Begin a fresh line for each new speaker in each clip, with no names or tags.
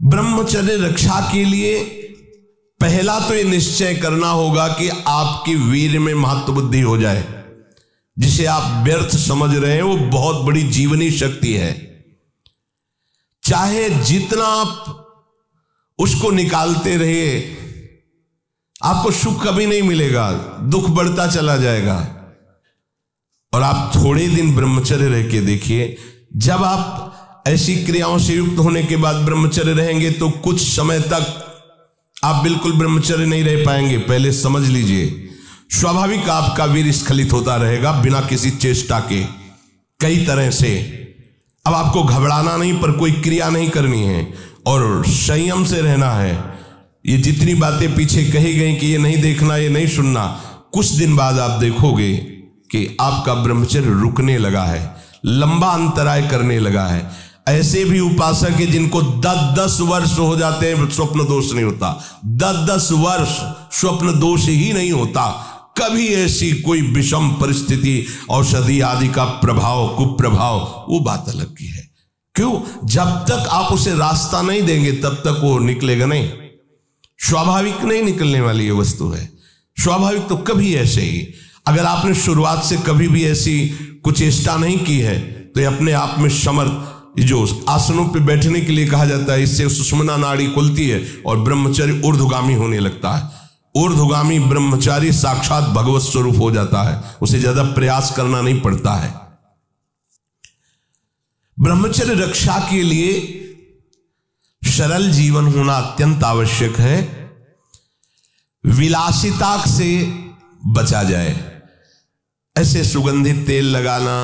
ब्रह्मचर्य रक्षा के लिए पहला तो ये निश्चय करना होगा कि आपकी वीर में महत्व बुद्धि हो जाए। जिसे आप व्यर्थ समझ रहे हैं वो बहुत बड़ी जीवनी शक्ति है। चाहे जितना आप उसको निकालते रहिए, आपको सुख कभी नहीं मिलेगा, दुख बढ़ता चला जाएगा। और आप थोड़े दिन ब्रह्मचर्य रह के देखिए, जब आप ऐसी क्रियाओं से युक्त होने के बाद ब्रह्मचर्य रहेंगे तो कुछ समय तक आप बिल्कुल ब्रह्मचर्य नहीं रह पाएंगे। पहले समझ लीजिए, स्वाभाविक आपका वीर स्खलित होता रहेगा बिना किसी चेष्टा के, कई तरह से। अब आपको घबराना नहीं, पर कोई क्रिया नहीं करनी है और संयम से रहना है। ये जितनी बातें पीछे कही गई कि ये नहीं देखना, ये नहीं सुनना, कुछ दिन बाद आप देखोगे कि आपका ब्रह्मचर्य रुकने लगा है, लंबा अंतराय करने लगा है। ऐसे भी उपासक है जिनको 10-10 वर्ष हो जाते हैं, स्वप्न दोष नहीं होता। 10-10 वर्ष स्वप्न दोष ही नहीं होता। कभी ऐसी कोई विषम परिस्थिति, औषधि आदि का प्रभाव, कुप्रभाव, वो बात अलग की है। क्यों? जब तक आप उसे रास्ता नहीं देंगे तब तक वो निकलेगा नहीं। स्वाभाविक नहीं निकलने वाली ये वस्तु है। स्वाभाविक तो कभी ऐसे ही, अगर आपने शुरुआत से कभी भी ऐसी कुछ चेष्टा नहीं की है तो ये अपने आप में समर्थ, जो आसनों पे बैठने के लिए कहा जाता है, इससे सुषुम्ना नाड़ी खुलती है और ब्रह्मचर्य ऊर्ध्वगामी होने लगता है। ऊर्ध्वगामी ब्रह्मचारी साक्षात भगवत स्वरूप हो जाता है, उसे ज्यादा प्रयास करना नहीं पड़ता है। ब्रह्मचर्य रक्षा के लिए सरल जीवन होना अत्यंत आवश्यक है। विलासिता से बचा जाए। ऐसे सुगंधित तेल लगाना,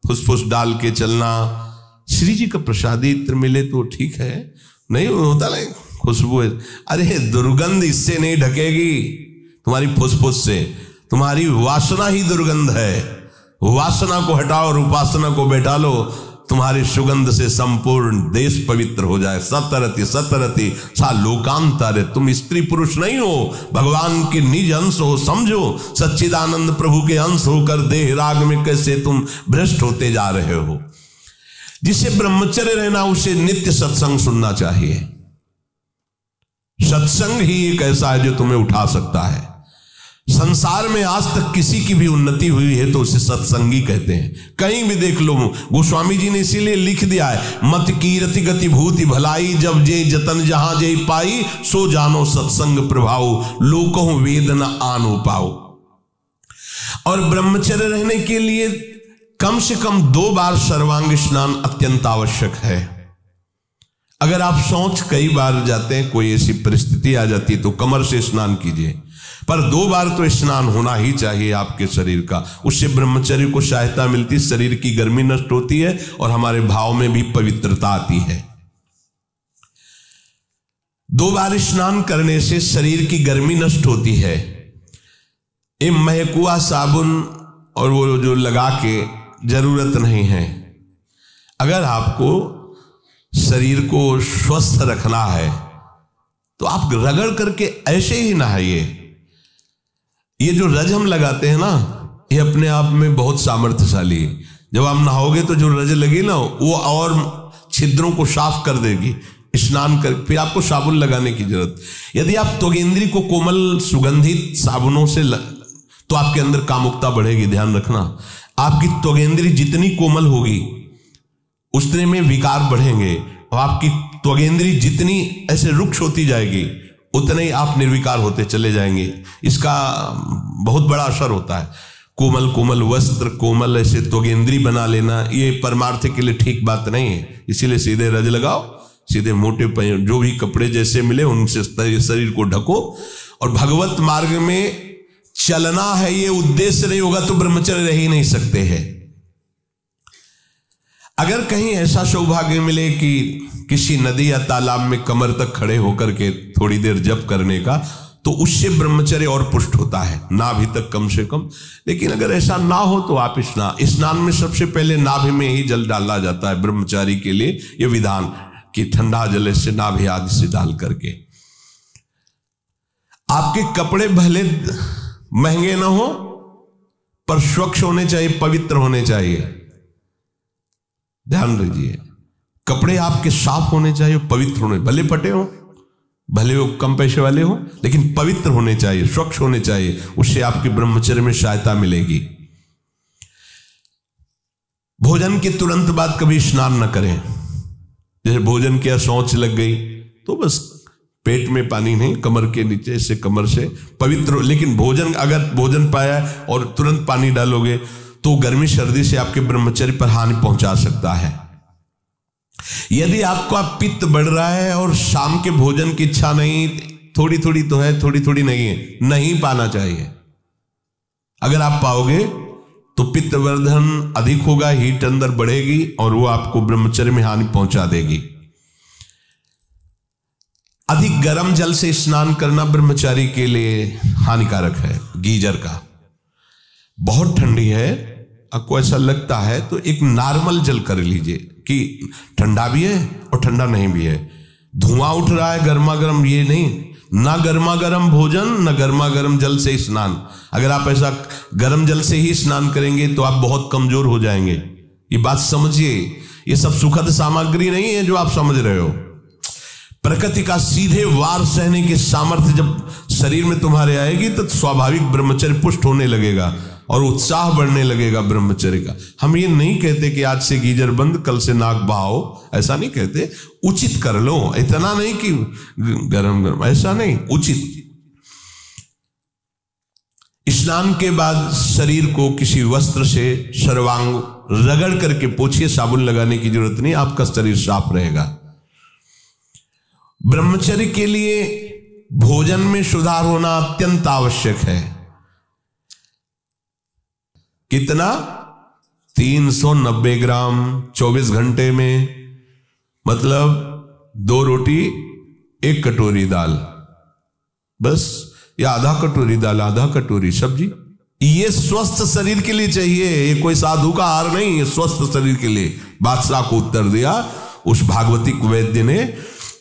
फुसफुस डाल के चलना, श्री जी का प्रसादी इत्र मिले तो ठीक है, नहीं होता नहीं खुशबू है। अरे दुर्गंध इससे नहीं ढकेगी, तुम्हारी फुसफुस से। तुम्हारी वासना ही दुर्गंध है। वासना को हटाओ और उपासना को बैठा लो, तुम्हारी सुगंध से संपूर्ण देश पवित्र हो जाए। सतरति सतरति सा लोकांतर। तुम स्त्री पुरुष नहीं हो, भगवान के निज अंश हो, समझो। सच्चिदानंद प्रभु के अंश होकर देह राग में कैसे तुम भ्रष्ट होते जा रहे हो। जिसे ब्रह्मचर्य रहना, उसे नित्य सत्संग सुनना चाहिए। सत्संग ही एक ऐसा है जो तुम्हें उठा सकता है। संसार में आज तक किसी की भी उन्नति हुई है तो उसे सत्संगी कहते हैं। कहीं भी देख लो, गोस्वामी जी ने इसीलिए लिख दिया है, मत कीरति गति भूति भलाई, जब जे जतन जहां जे पाई, सो जानो सत्संग प्रभाव, लोकों वेद न आनो पाओ। और ब्रह्मचर्य रहने के लिए कम से कम 2 बार सर्वांग स्नान अत्यंत आवश्यक है। अगर आप सोच कई बार जाते हैं, कोई ऐसी परिस्थिति आ जाती है तो कमर से स्नान कीजिए, पर 2 बार तो स्नान होना ही चाहिए आपके शरीर का। उससे ब्रह्मचर्य को सहायता मिलती, शरीर की गर्मी नष्ट होती है और हमारे भाव में भी पवित्रता आती है। 2 बार स्नान करने से शरीर की गर्मी नष्ट होती है। ये महकुआ साबुन और वो जो लगा के जरूरत नहीं है। अगर आपको शरीर को स्वस्थ रखना है तो आप रगड़ करके ऐसे ही नहाइए। ये जो रज हम लगाते हैं ना, ये अपने आप में बहुत सामर्थ्यशाली है। जब आप नहाओगे तो जो रज लगी ना, वो और छिद्रों को साफ कर देगी। स्नान कर फिर आपको साबुन लगाने की जरूरत। यदि आप त्वगेंद्री को कोमल सुगंधित साबुनों से तो आपके अंदर कामुकता बढ़ेगी। ध्यान रखना, आपकी त्वगेंद्री जितनी कोमल होगी उतने में विकार बढ़ेंगे, और आपकी त्वगेंद्री जितनी ऐसे रुक्ष होती जाएगी उतने ही आप निर्विकार होते चले जाएंगे। इसका बहुत बड़ा असर होता है। कोमल कोमल वस्त्र, कोमल ऐसे त्वगेंद्री बना लेना, ये परमार्थ के लिए ठीक बात नहीं है। इसीलिए सीधे रज लगाओ, सीधे मोटे जो भी कपड़े जैसे मिले उनसे शरीर को ढको। और भगवत मार्ग में चलना है, ये उद्देश्य नहीं होगा तो ब्रह्मचर्य रह ही नहीं सकते हैं। अगर कहीं ऐसा सौभाग्य मिले कि किसी नदी या तालाब में कमर तक खड़े होकर के थोड़ी देर जप करने का, तो उससे ब्रह्मचर्य और पुष्ट होता है, नाभि तक कम से कम। लेकिन अगर ऐसा ना हो तो आप स्नान में सबसे पहले नाभि में ही जल डाला जाता है ब्रह्मचारी के लिए। यह विधान कि ठंडा जल से नाभि आदि से डाल करके। आपके कपड़े भले महंगे ना हो पर स्वच्छ होने चाहिए, पवित्र होने चाहिए। ध्यान रखिए, कपड़े आपके साफ होने चाहिए, पवित्र होने, भले फटे हो, भले वो कम पैसे वाले हो, लेकिन पवित्र होने चाहिए, स्वच्छ होने चाहिए। उससे आपके ब्रह्मचर्य में सहायता मिलेगी। भोजन के तुरंत बाद कभी स्नान न करें। जैसे भोजन किया, शौच लग गई, तो बस पेट में पानी नहीं, कमर के नीचे से, कमर से पवित्र हो। लेकिन भोजन, अगर भोजन पाया और तुरंत पानी डालोगे तो गर्मी सर्दी से आपके ब्रह्मचर्य पर हानि पहुंचा सकता है। यदि आपका पित्त बढ़ रहा है और शाम के भोजन की इच्छा नहीं, थोड़ी थोड़ी तो है, थोड़ी थोड़ी नहीं है, नहीं पाना चाहिए। अगर आप पाओगे तो पित्तवर्धन अधिक होगा, हीट अंदर बढ़ेगी और वो आपको ब्रह्मचर्य में हानि पहुंचा देगी। अधिक गर्म जल से स्नान करना ब्रह्मचारी के लिए हानिकारक है। गीजर का बहुत ठंडी है, आपको ऐसा लगता है तो एक नॉर्मल जल कर लीजिए कि ठंडा भी है और ठंडा नहीं भी है। धुआं उठ रहा है गर्मा गर्म, ये नहीं, ना गर्मा गर्म भोजन ना गर्मा गर्म जल से स्नान। अगर आप ऐसा गर्म जल से ही स्नान करेंगे तो आप बहुत कमजोर हो जाएंगे। ये बात समझिए, ये सब सुखद सामग्री नहीं है जो आप समझ रहे हो। प्रकृति का सीधे वार सहने की सामर्थ्य जब शरीर में तुम्हारे आएगी तो स्वाभाविक ब्रह्मचर्य पुष्ट होने लगेगा और उत्साह बढ़ने लगेगा ब्रह्मचर्य का। हम ये नहीं कहते कि आज से गीजर बंद, कल से नाक बहाओ, ऐसा नहीं कहते। उचित कर लो, इतना नहीं कि गरम गरम, ऐसा नहीं, उचित। स्नान के बाद शरीर को किसी वस्त्र से सर्वांग रगड़ करके पोछिए, साबुन लगाने की जरूरत नहीं, आपका शरीर साफ रहेगा। ब्रह्मचर्य के लिए भोजन में सुधार होना अत्यंत आवश्यक है। कितना? 390 ग्राम 24 घंटे में, मतलब 2 रोटी 1 कटोरी दाल, बस, या आधा कटोरी दाल, आधा कटोरी सब्जी। ये स्वस्थ शरीर के लिए चाहिए, ये कोई साधु का आहार नहीं, ये स्वस्थ शरीर के लिए। बादशाह को उत्तर दिया उस भागवतिक वैद्य ने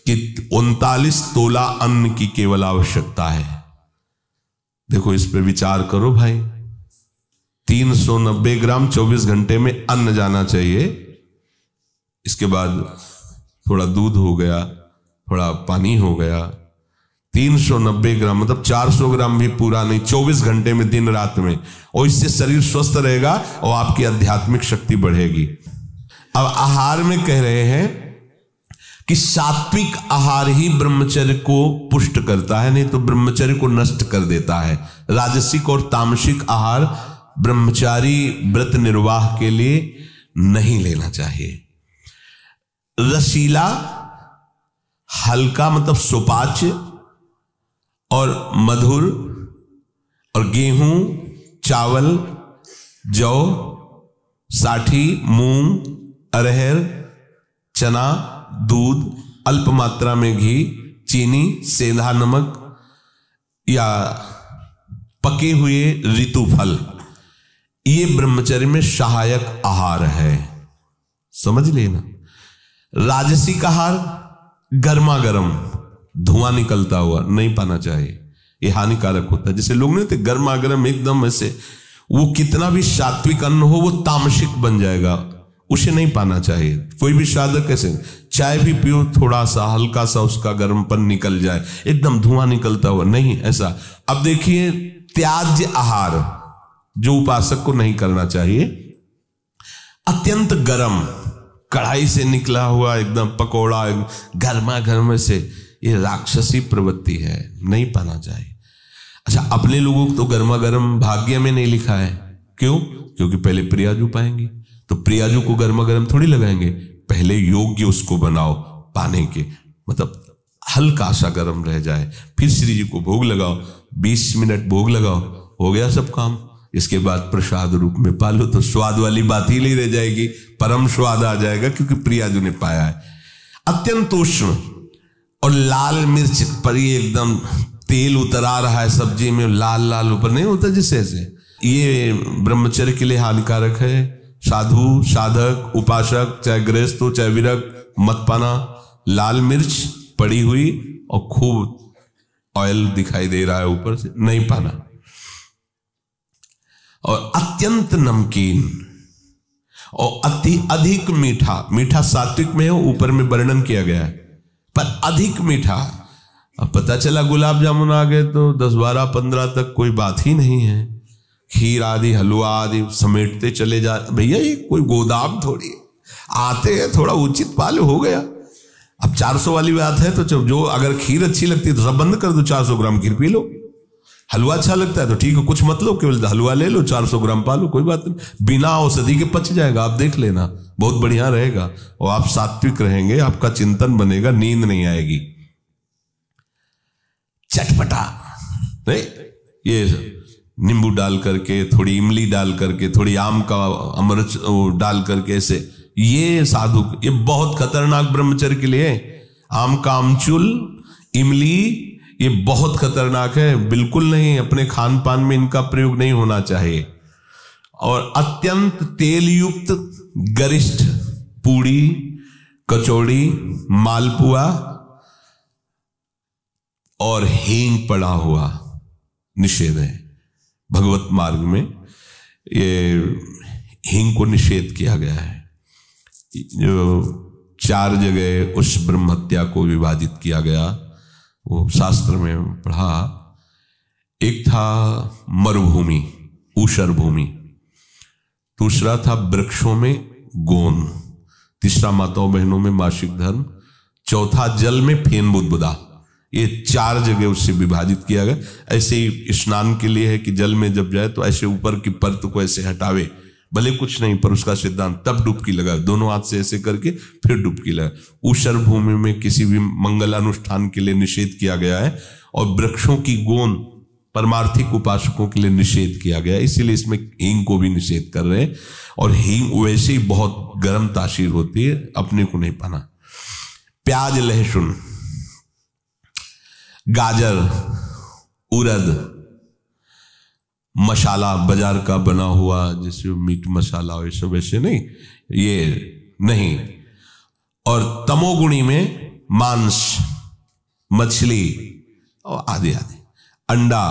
कि 39 तोला अन्न की केवल आवश्यकता है। देखो, इस पे विचार करो भाई। 390 ग्राम 24 घंटे में अन्न जाना चाहिए। इसके बाद थोड़ा दूध हो गया, थोड़ा पानी हो गया। 390 ग्राम मतलब 400 ग्राम भी पूरा नहीं, 24 घंटे में, दिन रात में। और इससे शरीर स्वस्थ रहेगा और आपकी आध्यात्मिक शक्ति बढ़ेगी। अब आहार में कह रहे हैं कि सात्विक आहार ही ब्रह्मचर्य को पुष्ट करता है, नहीं तो ब्रह्मचर्य को नष्ट कर देता है। राजसिक और तामसिक आहार ब्रह्मचारी व्रत निर्वाह के लिए नहीं लेना चाहिए। रसीला, हल्का मतलब सुपाच्य और मधुर, और गेहूं, चावल, जौ, साठी, मूंग, अरहर, चना, दूध, अल्प मात्रा में घी, चीनी, सेंधा नमक या पके हुए ऋतु फल, ये ब्रह्मचर्य में सहायक आहार है। समझ लेना। राजसिक आहार गर्मा गर्म धुआं निकलता हुआ नहीं पाना चाहिए, ये हानिकारक होता है। जैसे लोग नहीं होते गर्मा गर्म एकदम ऐसे, वो कितना भी सात्विक अन्न हो वो तामसिक बन जाएगा, उसे नहीं पाना चाहिए। कोई भी साधक कैसे, चाय भी पियो, थोड़ा सा हल्का सा उसका गर्मपन निकल जाए, एकदम धुआं निकलता हुआ नहीं, ऐसा। अब देखिए, त्याज्य आहार जो उपासक को नहीं करना चाहिए, अत्यंत गर्म कढ़ाई से निकला हुआ एकदम पकोड़ा गर्मा गर्म से, ये राक्षसी प्रवृत्ति है, नहीं पाना चाहिए। अच्छा, अपने लोगों को तो गर्मा गर्म भाग्य में नहीं लिखा है। क्यों? क्योंकि पहले प्रियाजू पाएंगे, तो प्रियाजू को गर्मा गर्म थोड़ी लगाएंगे, पहले योग्य उसको बनाओ पाने के, मतलब हल्का सा गर्म रह जाए, फिर श्री जी को भोग लगाओ, 20 मिनट भोग लगाओ, हो गया सब काम। इसके बाद प्रसाद रूप में पालो तो स्वाद वाली बात ही नहीं रह जाएगी, परम स्वाद आ जाएगा, क्योंकि प्रियाजू ने पाया है। अत्यंत उष्ण और लाल मिर्च पर ये एकदम तेल उतरा रहा है सब्जी में, लाल लाल ऊपर नहीं होता जिससे ऐसे, ये ब्रह्मचर्य के लिए हानिकारक है। साधु, साधक, उपासक, चाहे गृहस्थ हो चाहे विरक्त, मत पाना लाल मिर्च पड़ी हुई और खूब ऑयल दिखाई दे रहा है ऊपर से, नहीं पाना। और अत्यंत नमकीन और अति अधिक मीठा, मीठा सात्विक में हो, ऊपर में वर्णन किया गया है, पर अधिक मीठा। अब पता चला गुलाब जामुन आ गए तो 10, 12, 15 तक कोई बात ही नहीं है। खीर आदि, हलवा आदि समेटते चले जा। भैया ये कोई गोदाम थोड़ी है, आते हैं थोड़ा उचित पाल हो गया। अब 400 वाली बात है तो जो अगर खीर अच्छी लगती है तो सब बंद कर दो, 400 ग्राम खीर पी लो। हलवा अच्छा लगता है तो ठीक है, कुछ मत लो, केवल हलवा ले लो, 400 ग्राम पालो, कोई बात नहीं, बिना औषधि के पच जाएगा। आप देख लेना, बहुत बढ़िया रहेगा और आप सात्विक रहेंगे, आपका चिंतन बनेगा, नींद नहीं आएगी। चटपटा नहीं, ये नींबू डाल करके, थोड़ी इमली डाल करके, थोड़ी आम का अमृत डाल करके, ऐसे ये साधु, ये बहुत खतरनाक ब्रह्मचर्य के लिए। आम का आमचूल, इमली, ये बहुत खतरनाक है, बिल्कुल नहीं, अपने खान पान में इनका प्रयोग नहीं होना चाहिए। और अत्यंत तेल युक्त गरिष्ठ पूड़ी, कचौड़ी, मालपुआ और हींग पड़ा हुआ निषेध है। भगवत मार्ग में ये हींग को निषेध किया गया है। जो 4 जगह उस ब्रह्म हत्या को विभाजित किया गया, वो शास्त्र में पढ़ा। एक था मरुभूमि, ऊषर भूमि, दूसरा था वृक्षों में गोन, तीसरा माताओं बहनों में मासिक धर्म, चौथा जल में फेन बुदबुदा। ये 4 जगह उससे विभाजित किया गया। ऐसे ही स्नान के लिए है कि जल में जब जाए तो ऐसे ऊपर की परत को ऐसे हटावे, भले कुछ नहीं, पर उसका सिद्धांत, तब डुबकी लगा, दोनों हाथ से ऐसे करके फिर डुबकी लगा। ऊषर भूमि में किसी भी मंगल अनुष्ठान के लिए निषेध किया गया है, और वृक्षों की गोंद परमार्थिक उपासकों के लिए निषेध किया गया है, इसीलिए इसमें हींग को भी निषेध कर रहे हैं। और हींग वैसे ही बहुत गर्म तासीर होती है, अपने को नहीं पाना। प्याज, लहसुन, गाजर, उड़द, मसाला बाजार का बना हुआ, जैसे मीट मसाला और सब, ऐसे नहीं, ये नहीं। और तमोगुणी में मांस, मछली और आदि आदि, अंडा,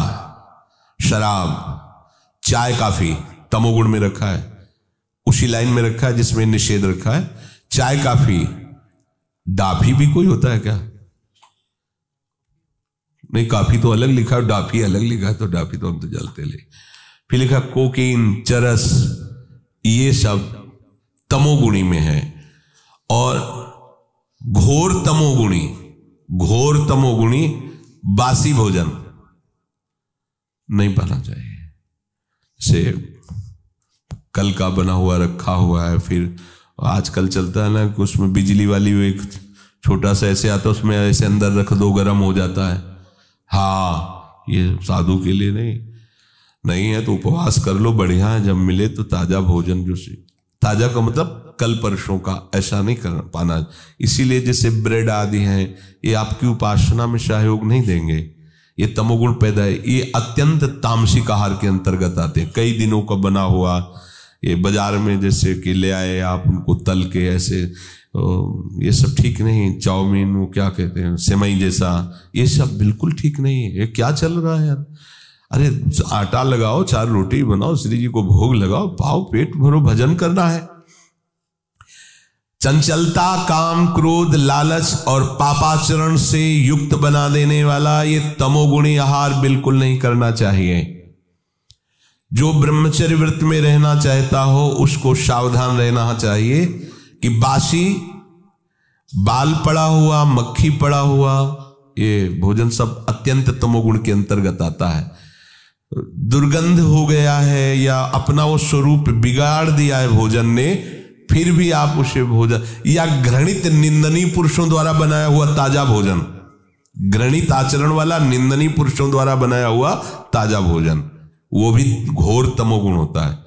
शराब, चाय, काफी तमोगुण में रखा है, उसी लाइन में रखा है जिसमें निषेध रखा है। चाय, काफी, डाफी भी कोई होता है क्या? नहीं, काफी तो अलग लिखा है, डाफी अलग लिखा है, तो डाफी तो हम तो जलते ले। फिर लिखा कोकीन, चरस, ये सब तमोगुणी में है। और घोर तमोगुणी, घोर तमोगुणी बासी भोजन नहीं पाना चाहिए। से कल का बना हुआ रखा हुआ है, फिर आजकल चलता है ना कि उसमें बिजली वाली वो एक छोटा सा ऐसे आता है, उसमें ऐसे अंदर रख दो, गर्म हो जाता है। हाँ, ये साधु के लिए नहीं है तो उपवास कर लो, बढ़िया है। जब मिले तो ताजा भोजन, जो ताजा का मतलब कल परसों का, ऐसा नहीं कर पाना। इसीलिए जैसे ब्रेड आदि हैं, ये आपकी उपासना में सहयोग नहीं देंगे, ये तमोगुण पैदा है। ये अत्यंत तामसिक आहार के अंतर्गत आते हैं। कई दिनों का बना हुआ, ये बाजार में जैसे कि ले आए आप, उनको तल के ऐसे, ये सब ठीक नहीं। चाउमीन, वो क्या कहते हैं, सेमई जैसा, ये सब बिल्कुल ठीक नहीं है। ये क्या चल रहा है यार? अरे आटा लगाओ, 4 रोटी बनाओ, श्री जी को भोग लगाओ, पाओ, पेट भरो, भजन करना है। चंचलता, काम, क्रोध, लालच और पापाचरण से युक्त बना देने वाला ये तमोगुणी आहार बिल्कुल नहीं करना चाहिए। जो ब्रह्मचर्य व्रत में रहना चाहता हो उसको सावधान रहना चाहिए कि बासी, बाल पड़ा हुआ, मक्खी पड़ा हुआ, ये भोजन सब अत्यंत तमोगुण के अंतर्गत आता है। दुर्गंध हो गया है या अपना वो स्वरूप बिगाड़ दिया है भोजन ने, फिर भी आप उसे भोजन, या घृणित निंदनीय पुरुषों द्वारा बनाया हुआ ताजा भोजन, घृणित आचरण वाला निंदनीय पुरुषों द्वारा बनाया हुआ ताजा भोजन, वो भी घोर तमोगुण होता है।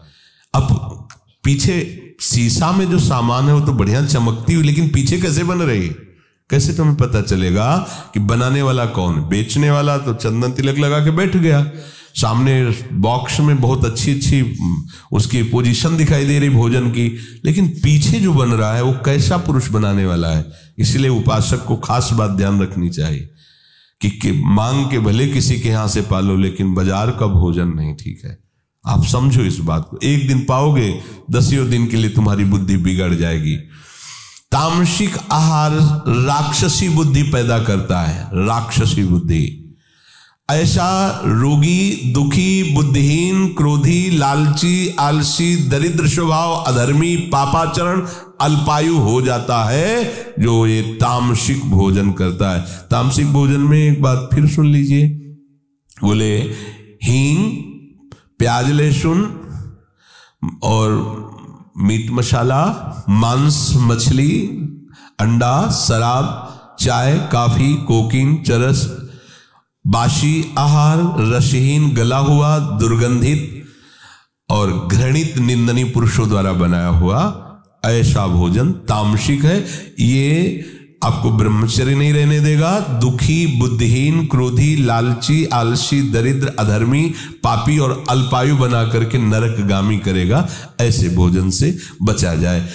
अब पीछे शीशा में जो सामान है वो तो बढ़िया चमकती हुई, लेकिन पीछे कैसे बन रही, कैसे तुम्हें पता चलेगा कि बनाने वाला कौन? बेचने वाला तो चंदन तिलक लगा के बैठ गया, सामने बॉक्स में बहुत अच्छी अच्छी उसकी पोजीशन दिखाई दे रही भोजन की, लेकिन पीछे जो बन रहा है वो कैसा पुरुष बनाने वाला है। इसलिए उपासक को खास बात ध्यान रखनी चाहिए कि मांग के भले किसी के यहां से पालो, लेकिन बाजार का भोजन नहीं ठीक है। आप समझो इस बात को, एक दिन पाओगे, 10 दिन के लिए तुम्हारी बुद्धि बिगड़ जाएगी। तामसिक आहार राक्षसी बुद्धि पैदा करता है, राक्षसी बुद्धि। ऐसा रोगी, दुखी, बुद्धिहीन, क्रोधी, लालची, आलसी, दरिद्र स्वभाव, अधर्मी, पापाचरण, अल्पायु हो जाता है जो ये तामसिक भोजन करता है। तामसिक भोजन में एक बात फिर सुन लीजिए, बोले हींग, प्याज, लहसुन और मीट मसाला, मांस, मछली, अंडा, शराब, चाय, कॉफी, कोकीन, चरस, बासी आहार, रसहीन, गला हुआ, दुर्गंधित और घृणित निंदनीय पुरुषों द्वारा बनाया हुआ ऐसा भोजन तामसिक है। ये आपको ब्रह्मचर्य नहीं रहने देगा। दुखी, बुद्धिहीन, क्रोधी, लालची, आलसी, दरिद्र, अधर्मी, पापी और अल्पायु बना करके नरकगामी करेगा। ऐसे भोजन से बचा जाए।